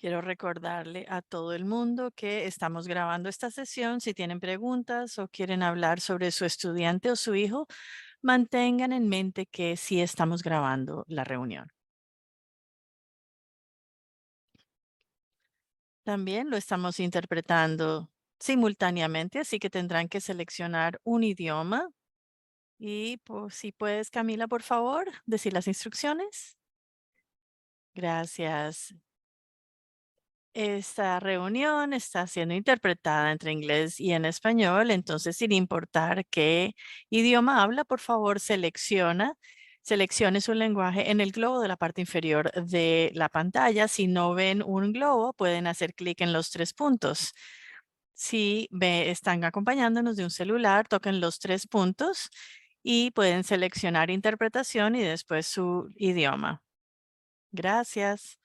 Quiero recordarle a todo el mundo que estamos grabando esta sesión. Si tienen preguntas o quieren hablar sobre su estudiante o su hijo, mantengan en mente que sí estamos grabando la reunión. También lo estamos interpretando simultáneamente, así que tendrán que seleccionar un idioma. Y pues, si puedes, Camila, por favor, decir las instrucciones. Gracias. Esta reunión está siendo interpretada entre inglés y en español, entonces sin importar qué idioma habla, por favor seleccione su lenguaje en el globo de la parte inferior de la pantalla. Si no ven un globo, pueden hacer clic en los 3 puntos. Si están acompañándonos de un celular, toquen los 3 puntos y pueden seleccionar interpretación y después su idioma. Gracias.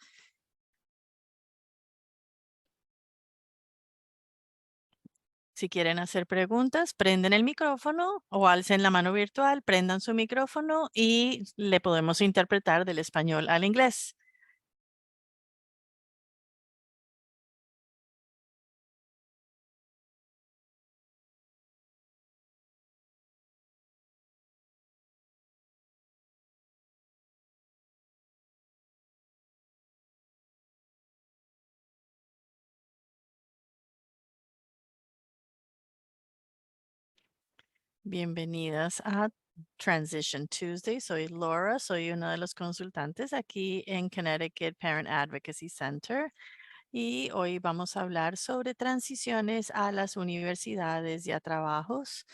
Si quieren hacer preguntas, prenden el micrófono o alcen la mano virtual, prendan su micrófono y le podemos interpretar del español al inglés. Bienvenidas a Transition Tuesday. Soy Laura, soy una de los consultantes aquí en Connecticut Parent Advocacy Center y hoy vamos a hablar sobre transiciones a las universidades y a trabajos.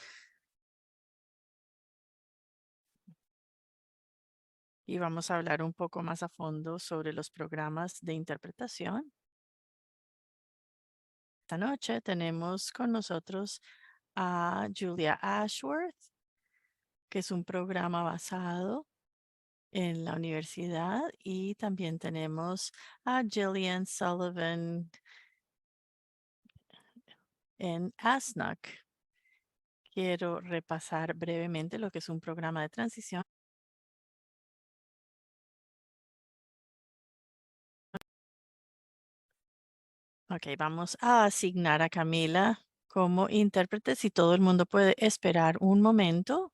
Y vamos a hablar un poco más a fondo sobre los programas de interpretación. Esta noche tenemos con nosotros a Julia Ashworth, que es un programa basado en la universidad, y también tenemos a Jillian Sullivan en ASNUC. Quiero repasar brevemente lo que es un programa de transición. Ok, vamos a asignar a Camila como intérprete. Si todo el mundo puede esperar un momento.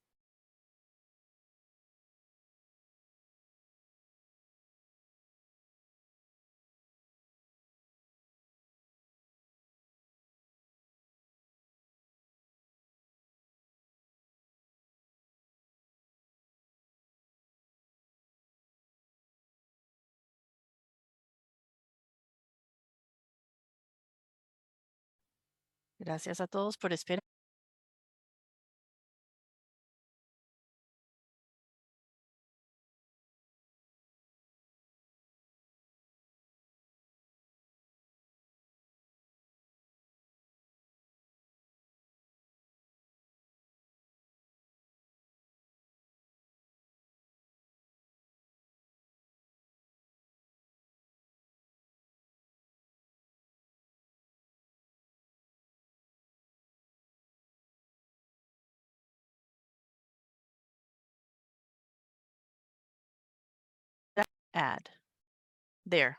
Gracias a todos por esperar. Add. There.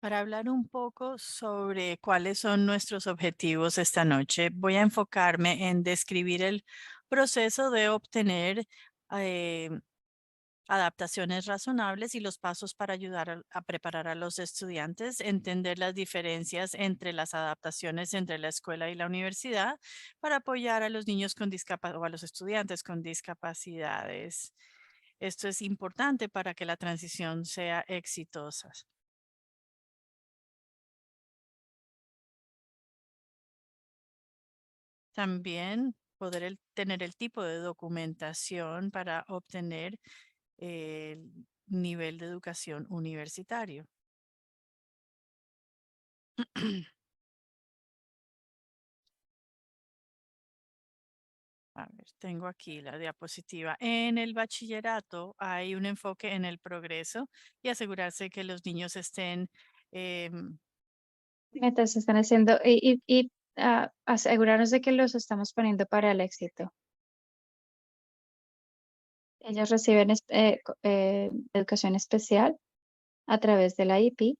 Para hablar un poco sobre cuáles son nuestros objetivos esta noche, voy a enfocarme en describir el proceso de obtener eh, adaptaciones razonables y los pasos para ayudar a preparar a los estudiantes, entender las diferencias entre las adaptaciones entre la escuela y la universidad para apoyar a los niños con discapacidad o a los estudiantes con discapacidades. Esto es importante para que la transición sea exitosa. También poder tener el tipo de documentación para obtener el nivel de educación universitario. A ver, tengo aquí la diapositiva. En el bachillerato hay un enfoque en el progreso y asegurarse que los niños estén em, Mientras están haciendo asegurarnos de que los estamos poniendo para el éxito. Ellos reciben educación especial a través de la IEP.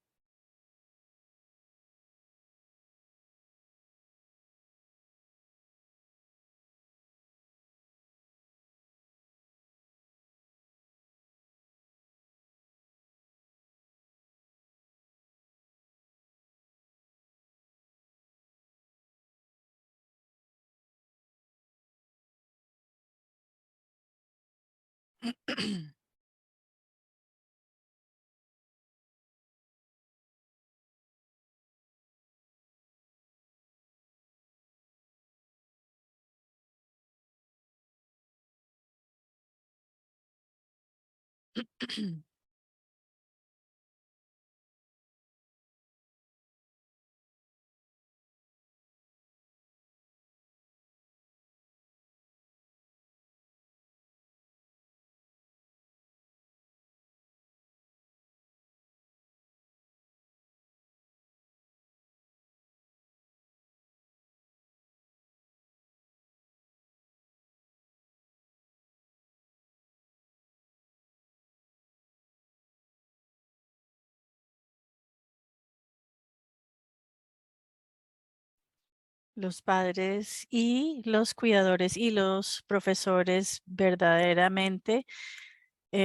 los padres y los cuidadores y los profesores verdaderamente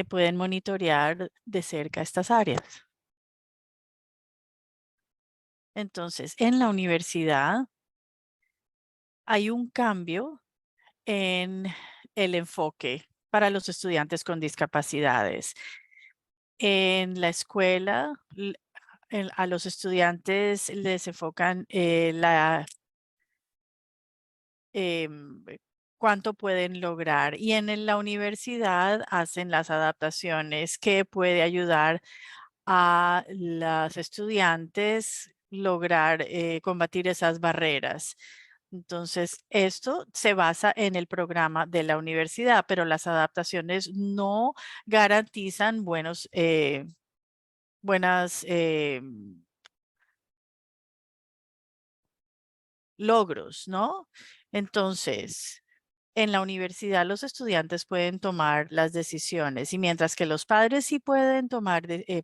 pueden monitorear de cerca estas áreas. Entonces, en la universidad hay un cambio en el enfoque para los estudiantes con discapacidades. En la escuela, a los estudiantes les enfocan cuánto pueden lograr y en la universidad hacen las adaptaciones que puede ayudar a las estudiantes lograr combatir esas barreras. Entonces, esto se basa en el programa de la universidad, pero las adaptaciones no garantizan buenas logros, ¿no? Entonces, en la universidad los estudiantes pueden tomar las decisiones y mientras que los padres sí pueden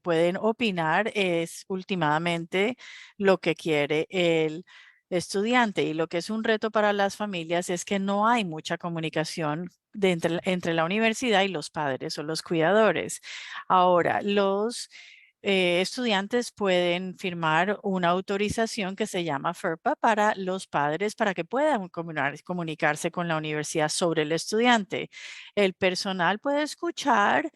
pueden opinar, es últimamente lo que quiere el estudiante. Y lo que es un reto para las familias es que no hay mucha comunicación entre la universidad y los padres o los cuidadores. Ahora, los estudiantes pueden firmar una autorización que se llama FERPA para los padres para que puedan comunicarse con la universidad sobre el estudiante. El personal puede escuchar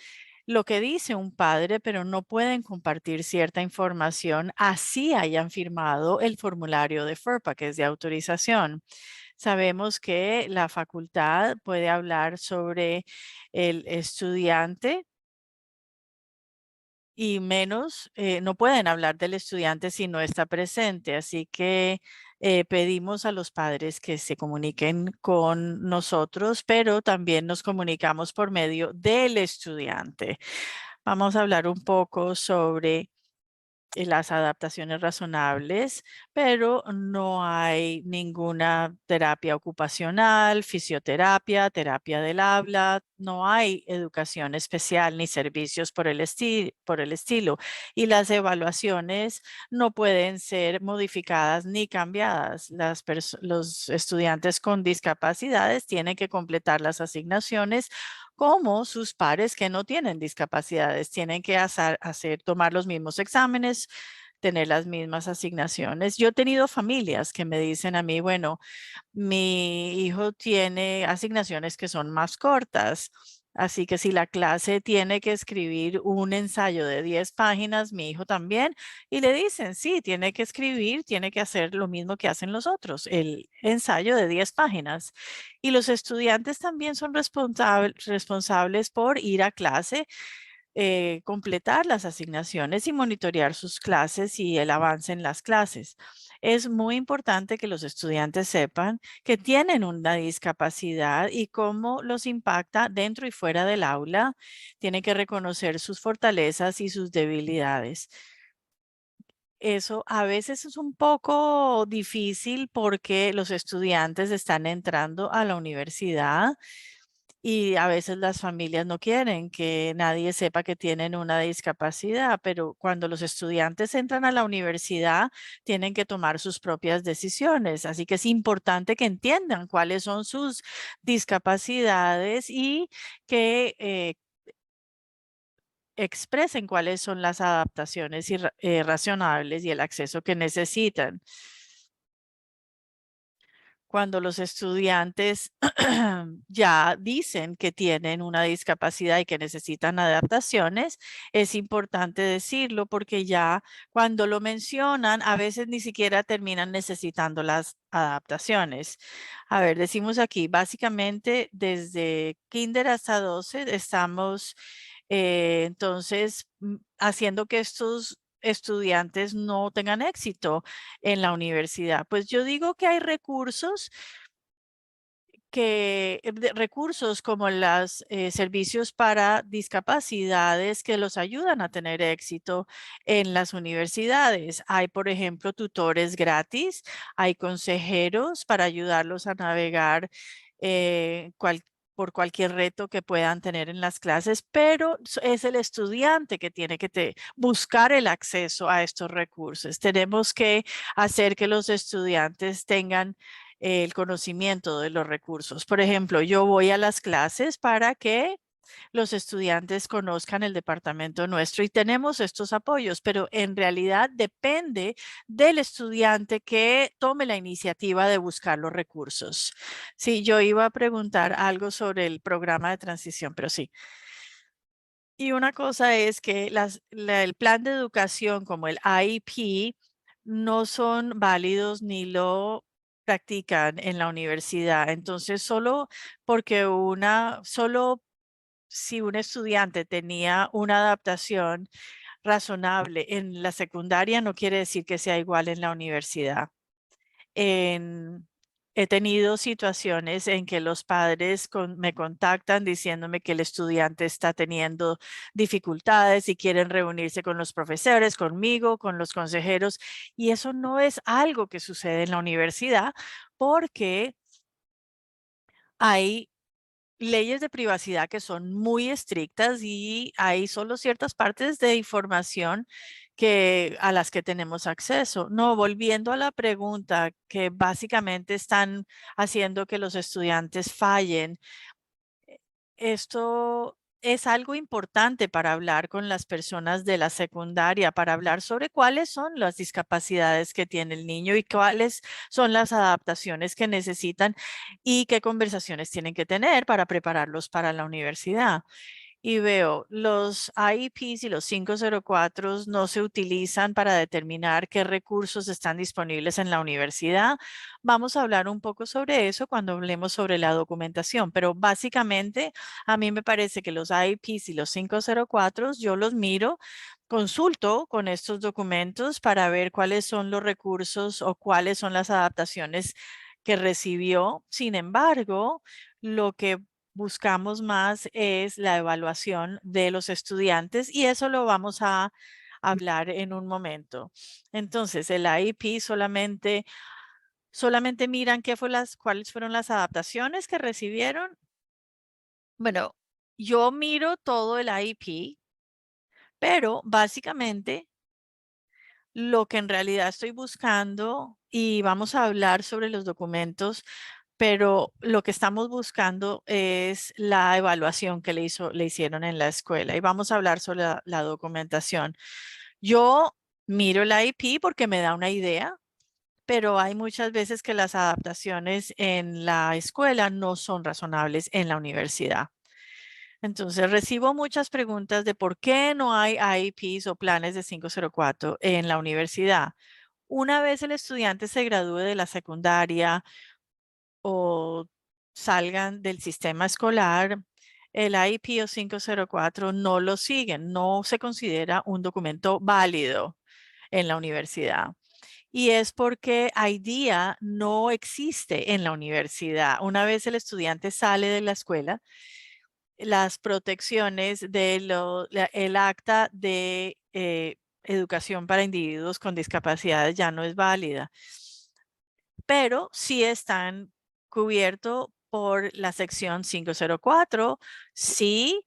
lo que dice un padre, pero no pueden compartir cierta información así hayan firmado el formulario de FERPA, que es de autorización. Sabemos que la facultad puede hablar sobre el estudiante y menos, no pueden hablar del estudiante si no está presente. Así que pedimos a los padres que se comuniquen con nosotros, pero también nos comunicamos por medio del estudiante. Vamos a hablar un poco sobre las adaptaciones razonables, pero no hay ninguna terapia ocupacional, fisioterapia, terapia del habla, no hay educación especial ni servicios por por el estilo. Y las evaluaciones no pueden ser modificadas ni cambiadas. Los estudiantes con discapacidades tienen que completar las asignaciones como sus pares que no tienen discapacidades. Tienen que tomar los mismos exámenes, tener las mismas asignaciones. Yo he tenido familias que me dicen a mí, bueno, mi hijo tiene asignaciones que son más cortas. Así que si la clase tiene que escribir un ensayo de 10 páginas, mi hijo también, y le dicen, sí, tiene que escribir, tiene que hacer lo mismo que hacen los otros, el ensayo de 10 páginas. Y los estudiantes también son responsables por ir a clase, completar las asignaciones y monitorear sus clases y el avance en las clases. Es muy importante que los estudiantes sepan que tienen una discapacidad y cómo los impacta dentro y fuera del aula. Tienen que reconocer sus fortalezas y sus debilidades. Eso a veces es un poco difícil porque los estudiantes están entrando a la universidad y a veces las familias no quieren que nadie sepa que tienen una discapacidad, pero cuando los estudiantes entran a la universidad, tienen que tomar sus propias decisiones. Así que es importante que entiendan cuáles son sus discapacidades y que expresen cuáles son las adaptaciones razonables y el acceso que necesitan. Cuando los estudiantes ya dicen que tienen una discapacidad y que necesitan adaptaciones, es importante decirlo porque ya cuando lo mencionan, a veces ni siquiera terminan necesitando las adaptaciones. A ver, decimos aquí, básicamente desde kinder hasta 12 estamos entonces haciendo que estos estudiantes no tengan éxito en la universidad. Pues yo digo que hay recursos recursos como los servicios para discapacidades que los ayudan a tener éxito en las universidades. Hay, por ejemplo, tutores gratis, hay consejeros para ayudarlos a navegar por cualquier reto que puedan tener en las clases, pero es el estudiante que tiene que buscar el acceso a estos recursos. Tenemos que hacer que los estudiantes tengan el conocimiento de los recursos. Por ejemplo, yo voy a las clases para que los estudiantes conozcan el departamento nuestro y tenemos estos apoyos, pero en realidad depende del estudiante que tome la iniciativa de buscar los recursos. Sí, yo iba a preguntar algo sobre el programa de transición, pero sí. Y una cosa es que el plan de educación como el IEP no son válidos ni lo practican en la universidad. Entonces, solo si un estudiante tenía una adaptación razonable en la secundaria, no quiere decir que sea igual en la universidad. En He tenido situaciones en que los padres me contactan diciéndome que el estudiante está teniendo dificultades y quieren reunirse con los profesores, conmigo, con los consejeros, y eso no es algo que sucede en la universidad porque hay leyes de privacidad que son muy estrictas y hay solo ciertas partes de información a las que tenemos acceso. No, volviendo a la pregunta que básicamente están haciendo que los estudiantes fallen, esto es algo importante para hablar con las personas de la secundaria, para hablar sobre cuáles son las discapacidades que tiene el niño y cuáles son las adaptaciones que necesitan y qué conversaciones tienen que tener para prepararlos para la universidad. Y veo, los IEPs y los 504 no se utilizan para determinar qué recursos están disponibles en la universidad. Vamos a hablar un poco sobre eso cuando hablemos sobre la documentación, pero básicamente a mí me parece que los IEPs y los 504 yo los miro, consulto con estos documentos para ver cuáles son los recursos o cuáles son las adaptaciones que recibió. Sin embargo, lo que buscamos más es la evaluación de los estudiantes y eso lo vamos a hablar en un momento. Entonces, el IEP solamente miran cuáles fueron las adaptaciones que recibieron. Bueno, yo miro todo el IEP, pero básicamente lo que en realidad estoy buscando, y vamos a hablar sobre los documentos, pero lo que estamos buscando es la evaluación que le hicieron en la escuela, y vamos a hablar sobre la documentación. Yo miro el IEP porque me da una idea, pero hay muchas veces que las adaptaciones en la escuela no son razonables en la universidad. Entonces, recibo muchas preguntas de por qué no hay IEPs o planes de 504 en la universidad. Una vez el estudiante se gradúe de la secundaria o salgan del sistema escolar, el IEP o 504 no lo siguen, no se considera un documento válido en la universidad. Y es porque IDEA no existe en la universidad. Una vez el estudiante sale de la escuela, las protecciones el acta de educación para individuos con discapacidades ya no es válida, pero sí están cubiertos por la sección 504, sí,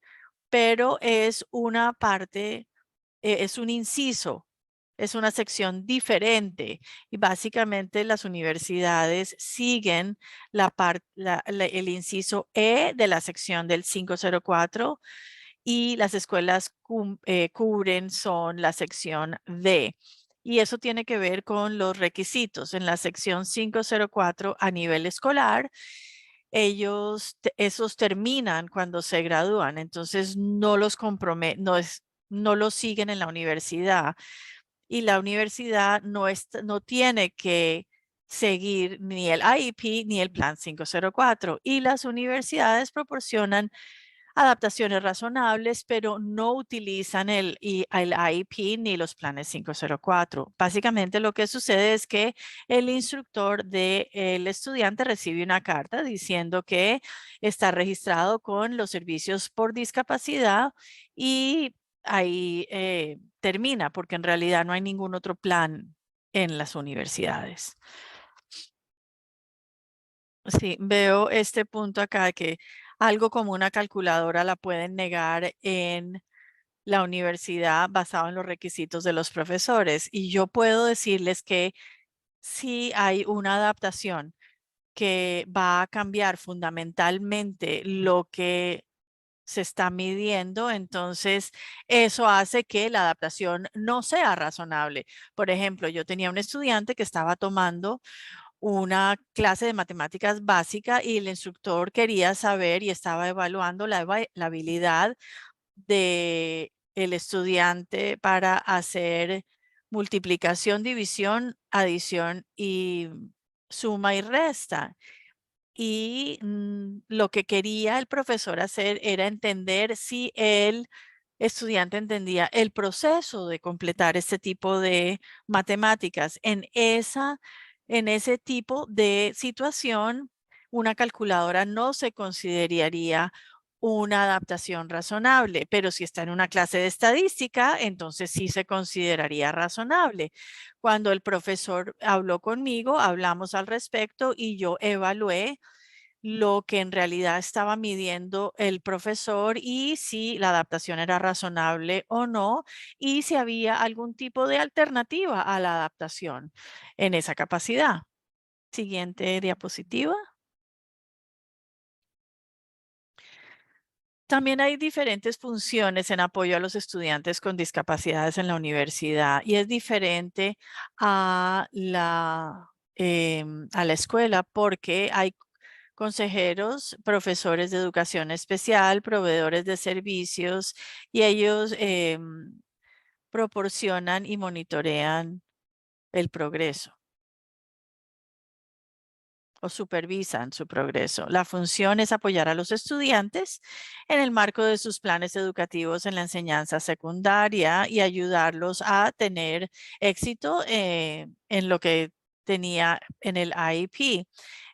pero es una parte, es un inciso, es una sección diferente y básicamente las universidades siguen el inciso E de la sección del 504 y las escuelas cubren son la sección D. Y eso tiene que ver con los requisitos. En la sección 504 a nivel escolar, esos terminan cuando se gradúan, entonces no los comprometen, no los siguen en la universidad y la universidad no tiene que seguir ni el IEP ni el plan 504 y las universidades proporcionan adaptaciones razonables, pero no utilizan el IEP ni los planes 504. Básicamente lo que sucede es que el instructor del estudiante recibe una carta diciendo que está registrado con los servicios por discapacidad y ahí termina, porque en realidad no hay ningún otro plan en las universidades. Sí, veo este punto acá que algo como una calculadora la pueden negar en la universidad basado en los requisitos de los profesores. Y yo puedo decirles que si hay una adaptación que va a cambiar fundamentalmente lo que se está midiendo, entonces eso hace que la adaptación no sea razonable. Por ejemplo, yo tenía un estudiante que estaba tomando una clase de matemáticas básica y el instructor quería saber y estaba evaluando la habilidad de el estudiante para hacer multiplicación, división, adición y suma y resta. Y lo que quería el profesor hacer era entender si el estudiante entendía el proceso de completar este tipo de matemáticas. En ese tipo de situación, una calculadora no se consideraría una adaptación razonable, pero si está en una clase de estadística, entonces sí se consideraría razonable. Cuando el profesor habló conmigo, hablamos al respecto y yo evalué lo que en realidad estaba midiendo el profesor y si la adaptación era razonable o no y si había algún tipo de alternativa a la adaptación en esa capacidad. Siguiente diapositiva. También hay diferentes funciones en apoyo a los estudiantes con discapacidades en la universidad y es diferente a la escuela porque hay consejeros, profesores de educación especial, proveedores de servicios y ellos proporcionan y monitorean el progreso o supervisan su progreso. La función es apoyar a los estudiantes en el marco de sus planes educativos en la enseñanza secundaria y ayudarlos a tener éxito en lo que tenía en el IEP.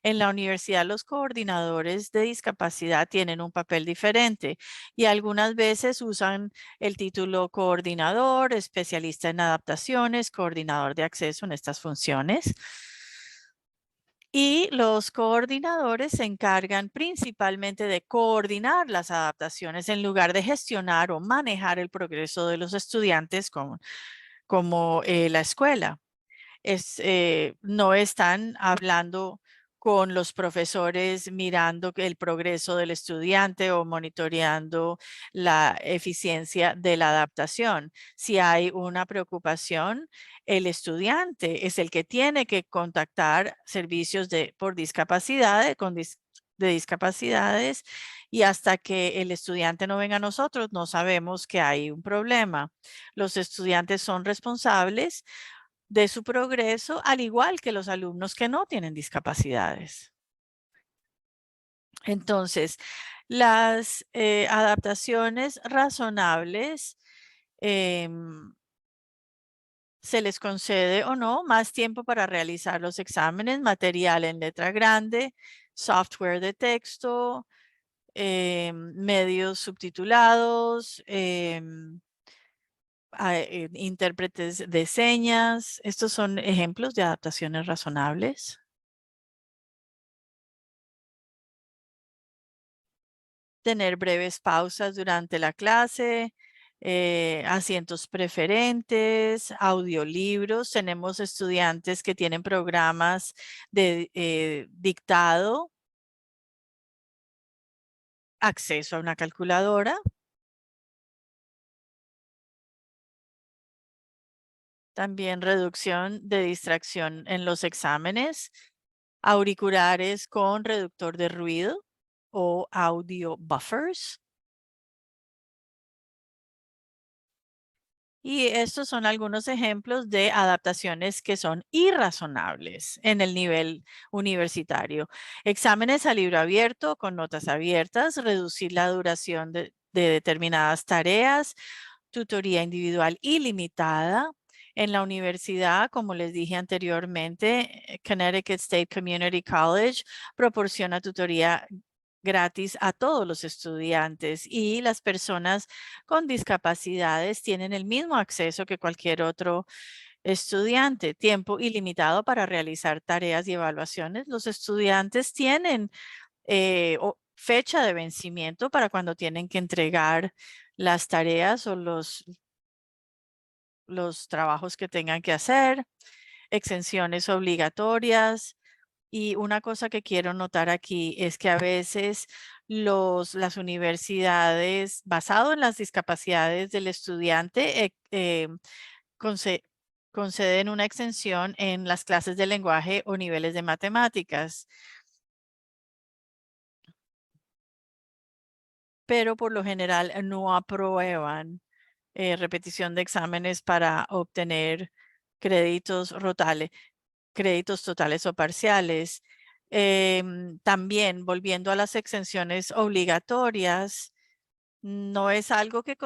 En la universidad, los coordinadores de discapacidad tienen un papel diferente y algunas veces usan el título coordinador, especialista en adaptaciones, coordinador de acceso en estas funciones. Y los coordinadores se encargan principalmente de coordinar las adaptaciones en lugar de gestionar o manejar el progreso de los estudiantes como la escuela. No están hablando con los profesores mirando el progreso del estudiante o monitoreando la eficiencia de la adaptación. Si hay una preocupación, el estudiante es el que tiene que contactar servicios por discapacidad, de discapacidades, y hasta que el estudiante no venga a nosotros, no sabemos que hay un problema. Los estudiantes son responsables de su progreso, al igual que los alumnos que no tienen discapacidades. Entonces, las adaptaciones razonables se les concede o no más tiempo para realizar los exámenes, material en letra grande, software de texto, medios subtitulados, intérpretes de señas. Estos son ejemplos de adaptaciones razonables. Tener breves pausas durante la clase, asientos preferentes, audiolibros. Tenemos estudiantes que tienen programas de dictado, acceso a una calculadora. También reducción de distracción en los exámenes, auriculares con reductor de ruido o audio buffers. Y estos son algunos ejemplos de adaptaciones que son irrazonables en el nivel universitario. Exámenes a libro abierto con notas abiertas, reducir la duración de determinadas tareas, tutoría individual ilimitada. En la universidad, como les dije anteriormente, Connecticut State Community College proporciona tutoría gratis a todos los estudiantes y las personas con discapacidades tienen el mismo acceso que cualquier otro estudiante. Tiempo ilimitado para realizar tareas y evaluaciones. Los estudiantes tienen fecha de vencimiento para cuando tienen que entregar las tareas o los trabajos que tengan que hacer, exenciones obligatorias. Y una cosa que quiero notar aquí es que a veces las universidades, basado en las discapacidades del estudiante, conceden una exención en las clases de lenguaje o niveles de matemáticas. Pero por lo general no aprueban repetición de exámenes para obtener créditos totales o parciales. También, volviendo a las exenciones obligatorias, no es algo que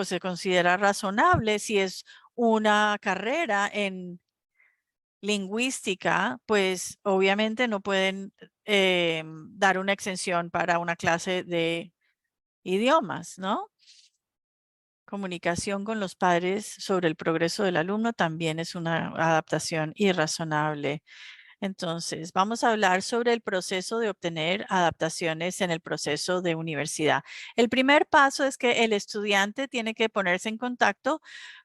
se considera razonable si es una carrera en lingüística, pues obviamente no pueden dar una exención para una clase de idiomas, ¿no? Comunicación con los padres sobre el progreso del alumno también es una adaptación irrazonable. Entonces, vamos a hablar sobre el proceso de obtener adaptaciones en el proceso de universidad. El primer paso es que el estudiante tiene que ponerse en contacto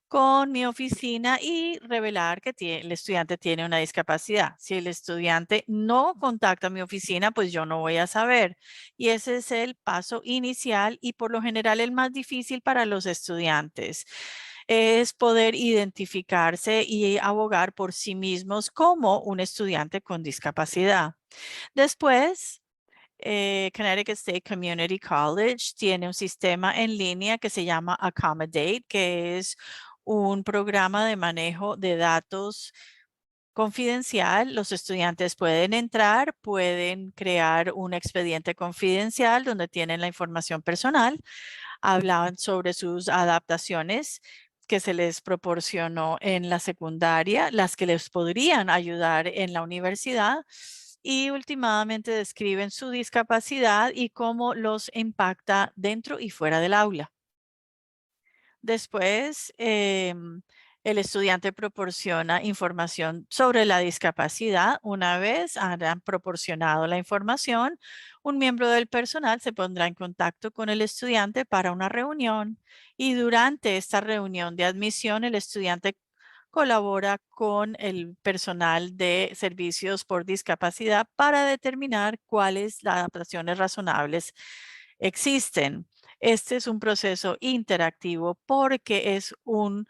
con mi oficina y revelar que el estudiante tiene una discapacidad. Si el estudiante no contacta a mi oficina, pues yo no voy a saber. Y ese es el paso inicial y por lo general el más difícil para los estudiantes. Es poder identificarse y abogar por sí mismos como un estudiante con discapacidad. Después, Connecticut State Community College tiene un sistema en línea que se llama Accommodate, que es un programa de manejo de datos confidencial. Los estudiantes pueden entrar, pueden crear un expediente confidencial donde tienen la información personal, hablan sobre sus adaptaciones que se les proporcionó en la secundaria, las que les podrían ayudar en la universidad y últimamente describen su discapacidad y cómo los impacta dentro y fuera del aula. Después, el estudiante proporciona información sobre la discapacidad. Una vez han proporcionado la información, un miembro del personal se pondrá en contacto con el estudiante para una reunión y durante esta reunión de admisión, el estudiante colabora con el personal de servicios por discapacidad para determinar cuáles adaptaciones razonables existen. Este es un proceso interactivo porque es un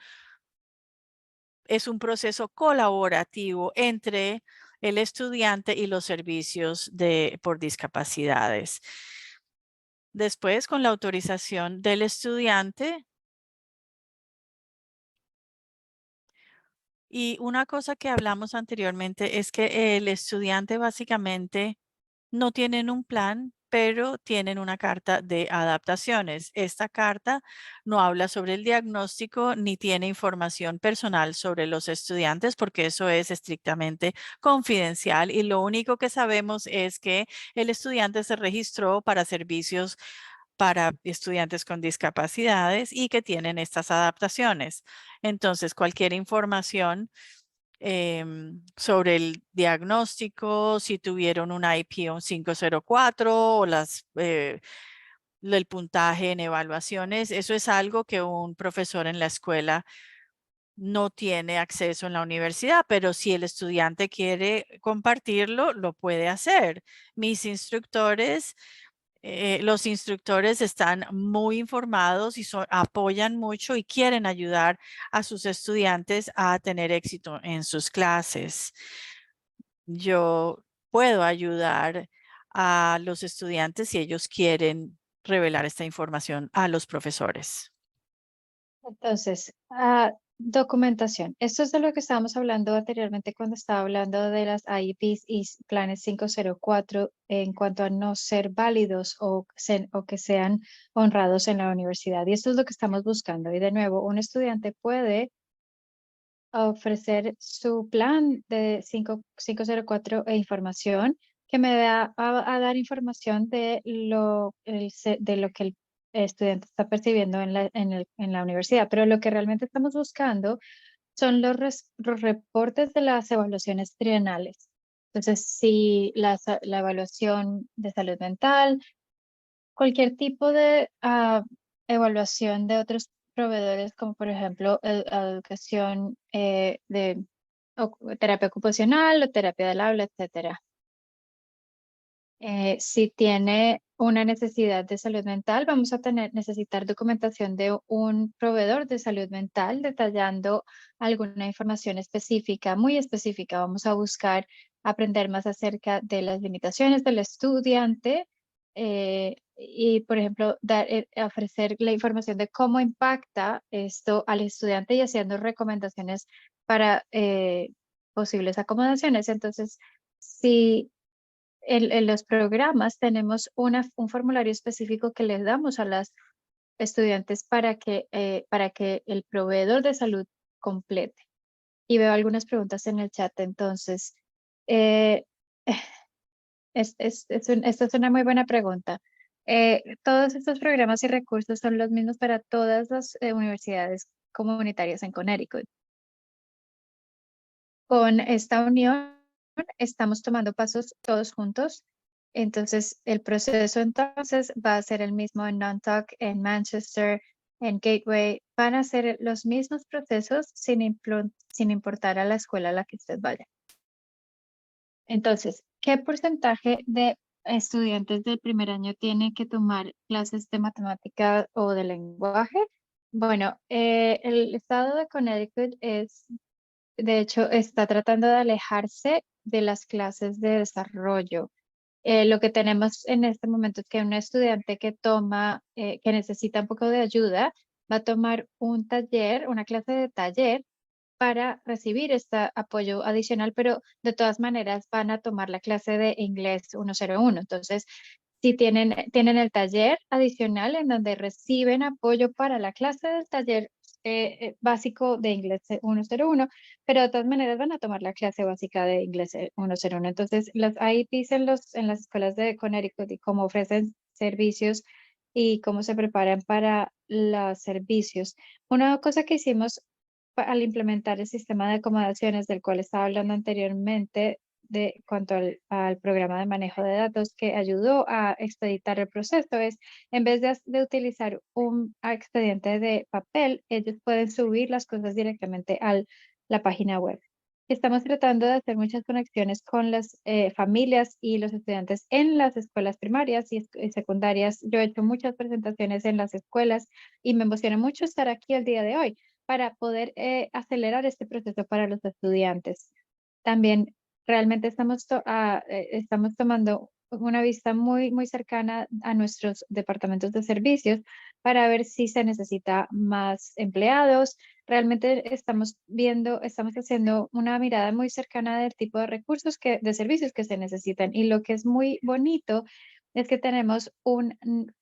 proceso colaborativo entre el estudiante y los servicios por discapacidades. Después, con la autorización del estudiante, y una cosa que hablamos anteriormente es que el estudiante básicamente no tienen un plan, pero tienen una carta de adaptaciones. Esta carta no habla sobre el diagnóstico ni tiene información personal sobre los estudiantes porque eso es estrictamente confidencial y lo único que sabemos es que el estudiante se registró para servicios para estudiantes con discapacidades y que tienen estas adaptaciones. Entonces, cualquier información sobre el diagnóstico, si tuvieron un IP un 504 o el puntaje en evaluaciones. Eso es algo que un profesor en la escuela no tiene acceso en la universidad, pero si el estudiante quiere compartirlo, lo puede hacer. Los instructores están muy informados y apoyan mucho y quieren ayudar a sus estudiantes a tener éxito en sus clases. Yo puedo ayudar a los estudiantes si ellos quieren revelar esta información a los profesores. Entonces, documentación. Esto es de lo que estábamos hablando anteriormente cuando estaba hablando de las IEPs y planes 504 en cuanto a no ser válidos o que sean honrados en la universidad. Y esto es lo que estamos buscando. Y de nuevo, un estudiante puede ofrecer su plan de 504 e información que me va a dar información de lo que el estudiante está percibiendo en la universidad. Pero lo que realmente estamos buscando son los reportes de las evaluaciones trienales. Entonces, si la evaluación de salud mental, cualquier tipo de evaluación de otros proveedores, como por ejemplo educación terapia ocupacional o terapia del habla, etcétera. Si tiene una necesidad de salud mental, vamos a necesitar documentación de un proveedor de salud mental detallando alguna información específica, muy específica. Vamos a buscar aprender más acerca de las limitaciones del estudiante y, por ejemplo, ofrecer la información de cómo impacta esto al estudiante y haciendo recomendaciones para posibles acomodaciones. Entonces, si en los programas tenemos un formulario específico que les damos a las estudiantes para que el proveedor de salud complete. Y veo algunas preguntas en el chat, entonces, eh, esta es una muy buena pregunta. Todos estos programas y recursos son los mismos para todas las universidades comunitarias en Connecticut. Con esta unión estamos tomando pasos todos juntos. Entonces, el proceso entonces va a ser el mismo en Nantucket, en Manchester, en Gateway. Van a ser los mismos procesos sin importar a la escuela a la que usted vaya. Entonces, ¿qué porcentaje de estudiantes del primer año tienen que tomar clases de matemática o de lenguaje? Bueno, el estado de Connecticut de hecho, está tratando de alejarse de las clases de desarrollo. Lo que tenemos en este momento es que un estudiante que necesita un poco de ayuda, va a tomar un taller, una clase de taller para recibir este apoyo adicional, pero de todas maneras van a tomar la clase de inglés 101. Entonces, si tienen el taller adicional en donde reciben apoyo para la clase del taller básico de inglés 101, pero de todas maneras van a tomar la clase básica de inglés 101. Entonces, las IEPs en las escuelas de Connecticut y cómo ofrecen servicios y cómo se preparan para los servicios. Una cosa que hicimos al implementar el sistema de acomodaciones del cual estaba hablando anteriormente, de cuanto al programa de manejo de datos que ayudó a expeditar el proceso, es en vez de utilizar un expediente de papel, ellos pueden subir las cosas directamente a la página web. Estamos tratando de hacer muchas conexiones con las familias y los estudiantes en las escuelas primarias y secundarias. Yo he hecho muchas presentaciones en las escuelas y me emociona mucho estar aquí el día de hoy para poder acelerar este proceso para los estudiantes. También realmente estamos tomando una vista muy cercana a nuestros departamentos de servicios para ver si se necesita más empleados. Realmente estamos haciendo una mirada muy cercana del tipo de recursos de servicios que se necesitan. Y lo que es muy bonito es que tenemos un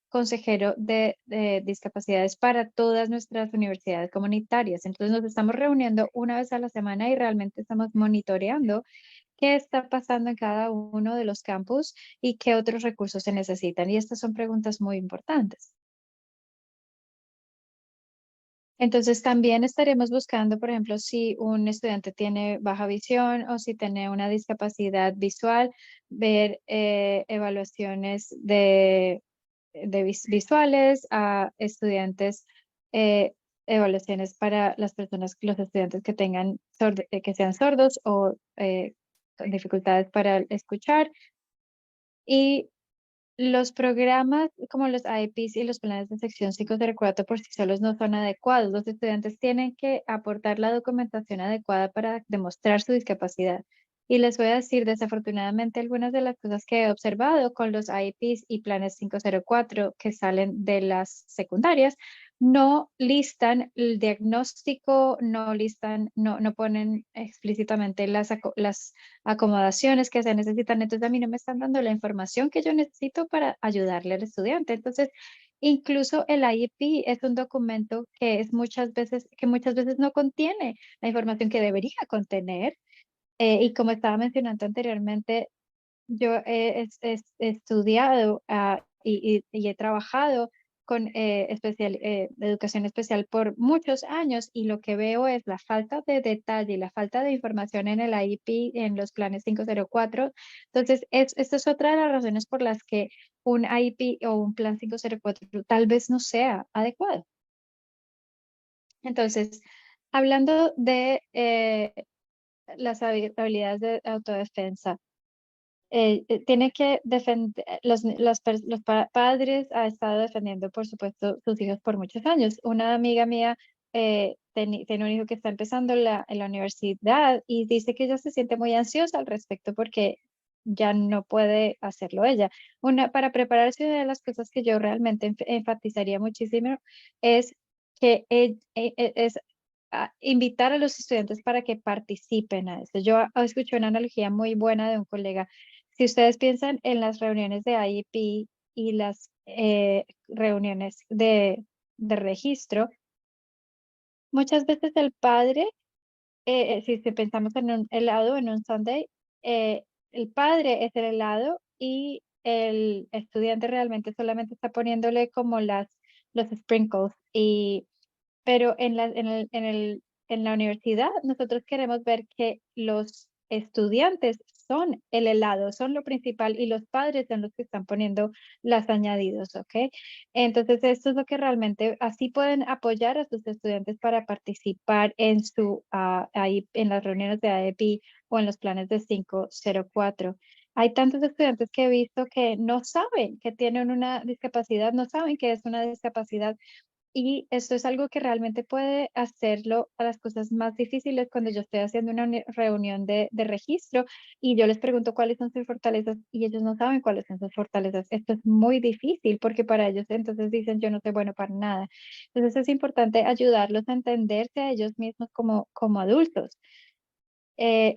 consejero de discapacidades para todas nuestras universidades comunitarias. Entonces nos estamos reuniendo una vez a la semana y realmente estamos monitoreando qué está pasando en cada uno de los campus y qué otros recursos se necesitan. Y estas son preguntas muy importantes. Entonces también estaremos buscando, por ejemplo, si un estudiante tiene baja visión o si tiene una discapacidad visual, ver evaluaciones visuales a estudiantes, eh, evaluaciones para las personas, los estudiantes que tengan que sean sordos o con dificultades para escuchar. Y los programas como los IEPs y los planes de sección 504 por sí solos no son adecuados. Los estudiantes tienen que aportar la documentación adecuada para demostrar su discapacidad. Y les voy a decir, desafortunadamente, algunas de las cosas que he observado con los IEPs y planes 504 que salen de las secundarias, no listan el diagnóstico, no ponen explícitamente las acomodaciones que se necesitan. Entonces a mí no me están dando la información que yo necesito para ayudarle al estudiante. Entonces, incluso el IEP es un documento que muchas veces no contiene la información que debería contener. Y como estaba mencionando anteriormente, yo he estudiado y he trabajado con educación especial por muchos años y lo que veo es la falta de detalle y la falta de información en el IEP, en los planes 504. Entonces, esta es otra de las razones por las que un IEP o un plan 504 tal vez no sea adecuado. Entonces, hablando de las habilidades de autodefensa, tiene que defender, padres ha estado defendiendo, por supuesto, sus hijos por muchos años. Una amiga mía tiene un hijo que está empezando en la universidad y dice que ella se siente muy ansiosa al respecto porque ya no puede hacerlo ella. Para prepararse, una de las cosas que yo realmente enfatizaría muchísimo es que es invitar a los estudiantes para que participen a esto. Yo escuché una analogía muy buena de un colega. Si ustedes piensan en las reuniones de IEP y las reuniones de registro, muchas veces el padre, si pensamos en un helado, en un sundae, el padre es el helado y el estudiante realmente solamente está poniéndole como los sprinkles. Pero en la universidad nosotros queremos ver que los estudiantes son el helado, son lo principal y los padres son los que están poniendo los añadidos, ¿ok? Entonces esto es lo que realmente así pueden apoyar a sus estudiantes para participar ahí en las reuniones de AEP o en los planes de 504. Hay tantos estudiantes que he visto que no saben que tienen una discapacidad, no saben que es una discapacidad y esto es algo que realmente puede hacerlo a las cosas más difíciles cuando yo estoy haciendo una reunión de registro y yo les pregunto cuáles son sus fortalezas y ellos no saben cuáles son sus fortalezas. Esto es muy difícil porque para ellos entonces dicen yo no soy bueno para nada. Entonces es importante ayudarlos a entenderse a ellos mismos como adultos.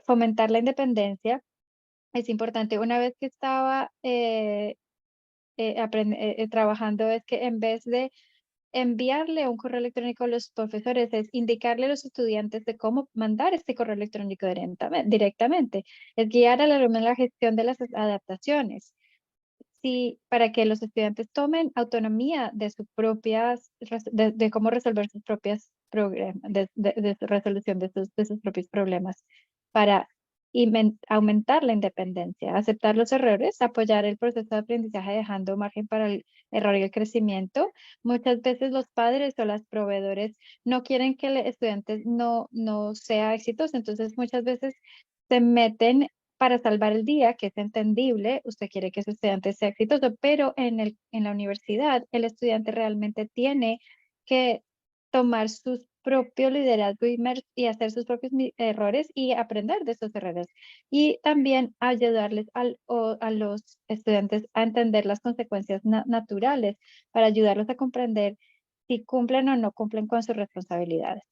Fomentar la independencia es importante. Una vez que estaba trabajando es que en vez de enviarle un correo electrónico a los profesores, es indicarle a los estudiantes de cómo mandar este correo electrónico directamente, es guiar al alumno en la gestión de las adaptaciones. Sí, para que los estudiantes tomen autonomía de sus propias, de cómo resolver sus propias problemas, de su resolución de sus propios problemas, para aumentar la independencia, aceptar los errores, apoyar el proceso de aprendizaje dejando margen para el error y el crecimiento. Muchas veces los padres o los proveedores no quieren que el estudiante no sea exitoso, entonces muchas veces se meten para salvar el día, que es entendible, usted quiere que su estudiante sea exitoso, pero en la universidad el estudiante realmente tiene que tomar su propio liderazgo y hacer sus propios errores y aprender de esos errores. Y también ayudarles a los estudiantes a entender las consecuencias naturales para ayudarlos a comprender si cumplen o no cumplen con sus responsabilidades.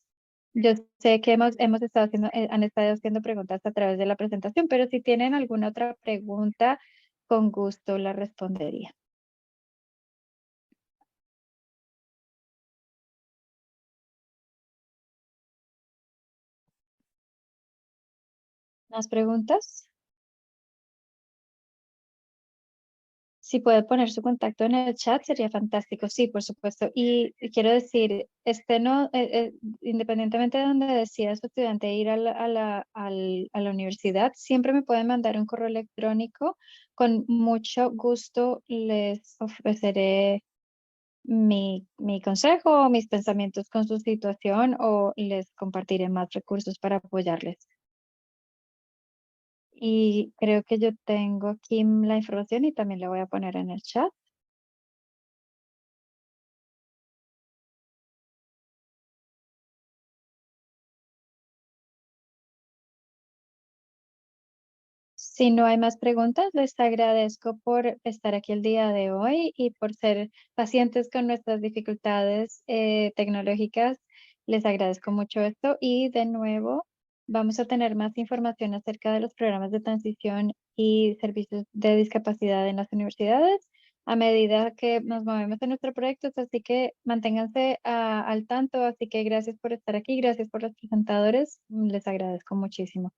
Yo sé que hemos estado haciendo, han estado haciendo preguntas a través de la presentación, pero si tienen alguna otra pregunta, con gusto la respondería. ¿Más preguntas? Si puede poner su contacto en el chat, sería fantástico. Sí, por supuesto. Y quiero decir, independientemente de donde decida su estudiante ir a la universidad, siempre me pueden mandar un correo electrónico. Con mucho gusto les ofreceré mi consejo, mis pensamientos con su situación o les compartiré más recursos para apoyarles. Y creo que yo tengo aquí la información y también la voy a poner en el chat. Si no hay más preguntas, les agradezco por estar aquí el día de hoy y por ser pacientes con nuestras dificultades tecnológicas. Les agradezco mucho esto y de nuevo vamos a tener más información acerca de los programas de transición y servicios de discapacidad en las universidades a medida que nos movemos en nuestros proyectos, así que manténganse al tanto. Así que gracias por estar aquí, gracias por los presentadores, les agradezco muchísimo.